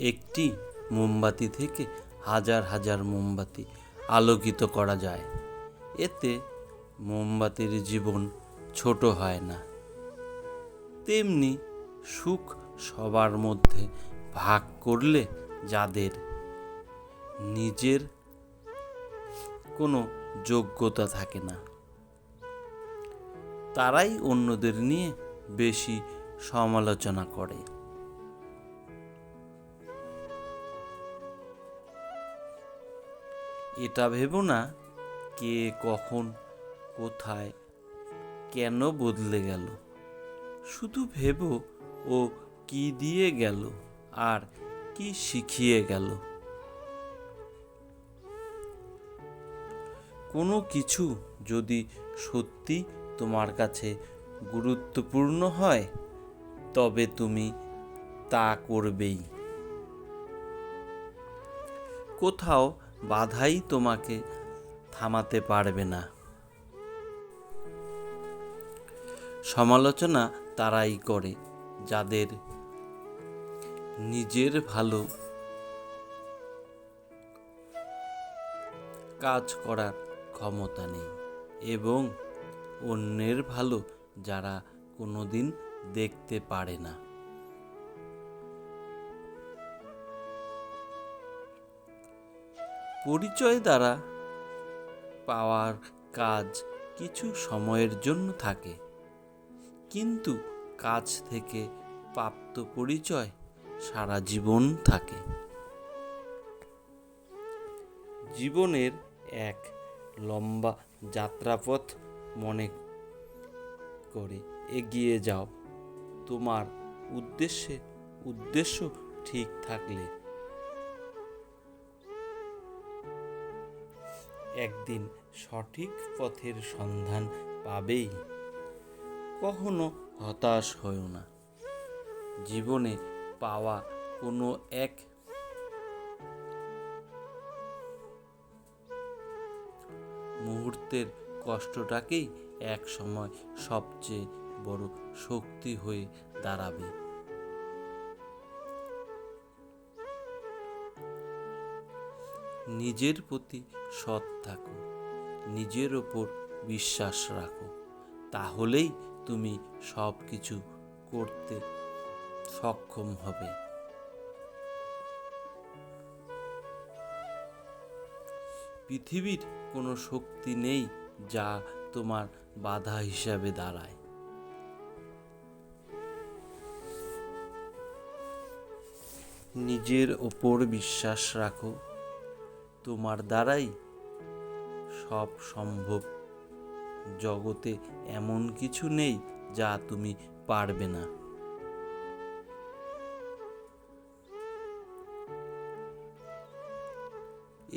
একটি মোমবাতি থেকে হাজার হাজার মোমবাতি আলোকিত করা যায়। এতে মোমবাতির জীবন ছোট হয় না। তেমনি সুখ সবার মধ্যে ভাগ করলে যাদের নিজের কোনো যোগ্যতা থাকে না, তারাই অন্যদের নিয়ে বেশি সমালোচনা করে। এটা ভেবো না কে কখন কোথায় কেন বদলে গেল, শুধু ভেবো ও কি দিয়ে গেল আর কি শিখিয়ে গেল। কোনো কিছু যদি সত্যি তোমার কাছে গুরুত্বপূর্ণ হয় তবে তুমি তা করবেই। কোথাও বাধাই তোমাকে থামাতে পারবে না। সমালোচনা তারাই করে যাদের নিজের ভালো কাজ করার ক্ষমতা নেই এবং অন্যের ভালো যারা কোনোদিন দেখতে পারে না। পরিচয় দ্বারা পাওয়ার কাজ কিছু সময়ের জন্য থাকে, কিন্তু কাজ থেকে প্রাপ্ত পরিচয় সারা জীবন থাকে। জীবনের এক লম্বা যাত্রাপথ মনে করে এগিয়ে যাও। তোমার উদ্দেশ্য ঠিক থাকলে একদিন সঠিক পথের সন্ধান পাবেই। কখনো হতাশ হয়ো না। জীবনে পাওয়া কোনো এক মুহূর্তের কষ্টটাকেই এক সময় সবচেয়ে বড় শক্তি হয়ে দাঁড়াবে। নিজের প্রতি সৎ থাকো, নিজের ওপর বিশ্বাস রাখো, তাহলেই তুমি সব কিছু করতে সক্ষম হবে। পৃথিবীর কোনো শক্তি নেই যা তোমার বাধা হিসাবে দাঁড়ায়। নিজের ওপর বিশ্বাস রাখো, তোমার দ্বারাই সব সম্ভব। জগতে এমন কিছু নেই যা তুমি পারবে না।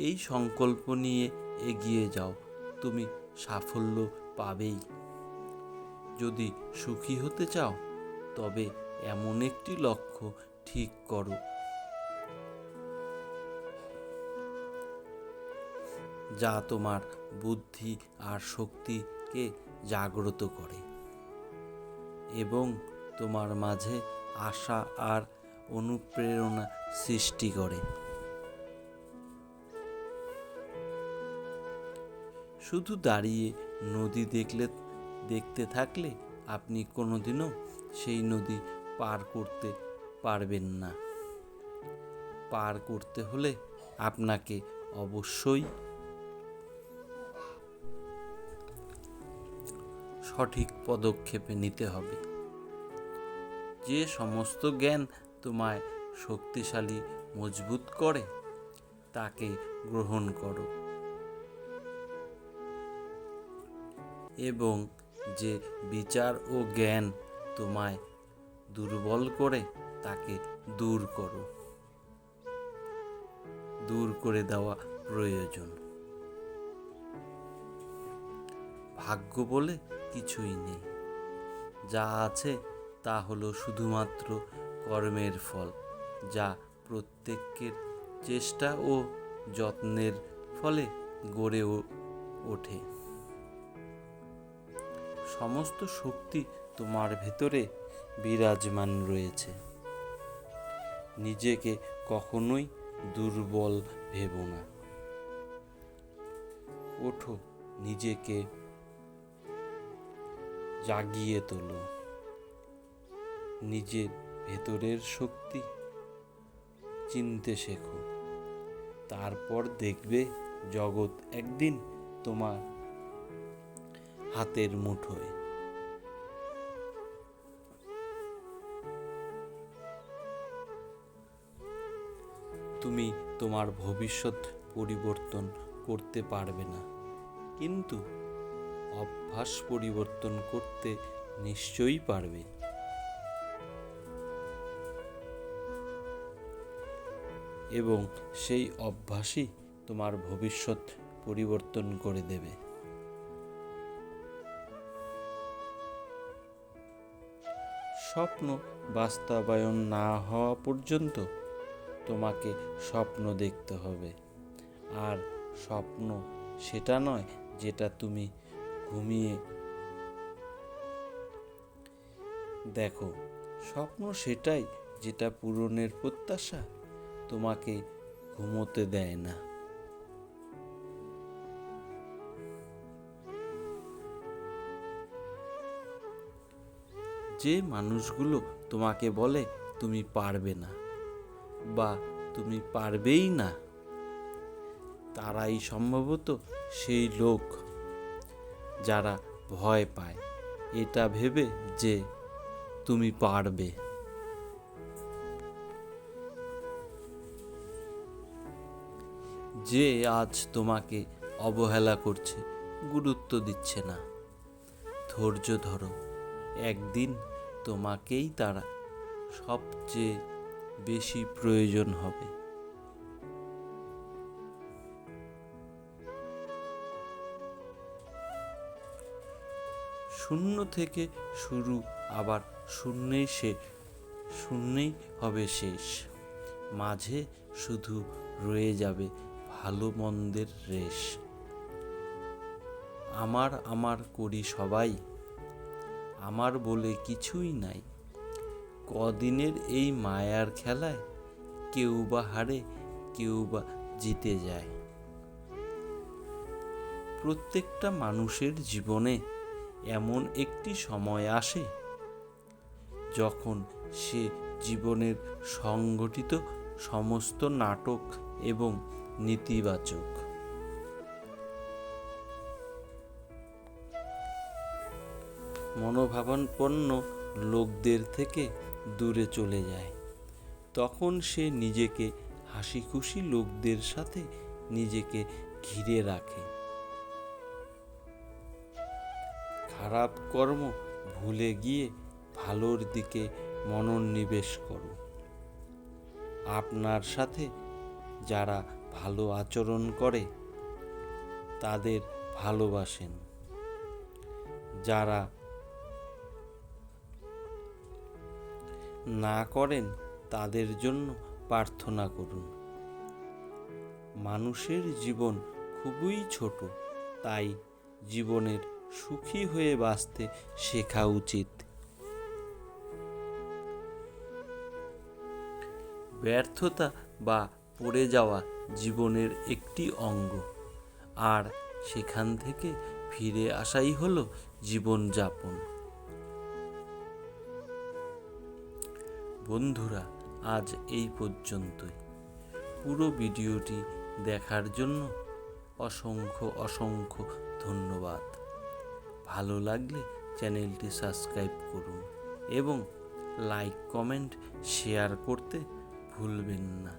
এই সংকল্প নিয়ে এগিয়ে যাও, তুমি সাফল্য পাবেই। যদি সুখী হতে চাও তবে এমন একটি লক্ষ্য ঠিক করো যা তোমার বুদ্ধি আর শক্তিকে জাগ্রত করে এবং তোমার মাঝে আশা আর অনুপ্রেরণা সৃষ্টি করে। শুধু দাঁড়িয়ে নদী দেখতে থাকলে আপনি কোনোদিনও সেই নদী পার করতে পারবেন না। পার করতে হলে আপনাকে অবশ্যই সঠিক পদক্ষেপ নিতে হবে। যে সমস্ত জ্ঞান তোমায় শক্তিশালী মজবুত করে তাকে গ্রহণ করো এবং যে বিচার ও জ্ঞান তোমায় দুর্বল করে তাকে দূর করো। দূর করে দেওয়া প্রয়োজন। ভাগ্য বলে কিছুই নেই। যা আছে তা হলো শুধুমাত্র কর্মের ফল, যা প্রত্যেকের চেষ্টা ও যত্নের ফলে গড়ে ওঠে। সমস্ত শক্তি তোমার ভেতরে বিরাজমান রয়েছে। নিজেকে কখনোই দুর্বল ভেবো না। ওঠো, নিজেকে জাগিয়ে তোলো। নিজের ভেতরের শক্তি চিনতে শেখো। তারপর দেখবে জগৎ একদিন তোমার হাতের মুঠোয়। তুমি তোমার ভবিষ্যৎ পরিবর্তন করতে পারবে না, কিন্তু অভ্যাস পরিবর্তন করতে নিশ্চয়ই পারবে। এবং সেই অভ্যাসই তোমার ভবিষ্যৎ পরিবর্তন করে দেবে। স্বপ্ন বাস্তবায়ন না হওয়া পর্যন্ত তোমাকে স্বপ্ন দেখতে হবে। আর স্বপ্ন সেটা নয় যেটা তুমি ঘুমিয়ে দেখো। স্বপ্ন সেটাই যেটা পূরণের প্রত্যাশা তোমাকে ঘুমোতে দেয় না। যে মানুষগুলো তোমাকে বলে তুমি পারবে না বা তুমি পারবেই না, তারাই সম্ভবত সেই লোক যারা ভয় পায় এটা ভেবে যে তুমি পারবে। যে আজ তোমাকে অবহেলা করছে, গুরুত্ব দিচ্ছে না, ধৈর্য ধরো। একদিন তোমাকেই তারা সবচেয়ে বেশি প্রয়োজন হবে। শূন্য থেকে শুরু, আবার শূন্যেই হবে শেষ। মাঝে শুধু রয়ে যাবে ভালো মন্দের রেশ। আমার করি সবাই, আমার বলে কিছুই নাই। কদিনের এই মায়ার খেলায় কেউ বা হারে, কেউ বা জিতে যায়। প্রত্যেকটা মানুষের জীবনে এমন একটি সময় আসে যখন সে জীবনের সংগঠিত সমস্ত নাটক এবং নেতিবাচক মনোভাবাপন্ন লোকদের থেকে দূরে চলে যায়। তখন সে নিজেকে হাসি খুশি লোকদের সাথে নিজেকে ঘিরে রাখে। খারাপ কর্ম ভুলে গিয়ে ভালোর দিকে মনোনিবেশ করো। আপনার সাথে যারা ভালো আচরণ করে তাদের ভালোবাসেন, যারা না করেন তাদের জন্য প্রার্থনা করুন। মানুষের জীবন খুবই ছোট, তাই জীবনের সুখী হয়ে বাঁচতে শেখা উচিত। ব্যর্থতা বা পড়ে যাওয়া জীবনের একটি অঙ্গ, আর সেখান থেকে ফিরে আসাই হলো জীবনযাপন। বন্ধুরা, আজ এই পর্যন্তই। পুরো ভিডিওটি দেখার জন্য অসংখ্য ধন্যবাদ। ভালো লাগলে চ্যানেলটি সাবস্ক্রাইব করুন এবং লাইক, কমেন্ট, শেয়ার করতে ভুলবেন না।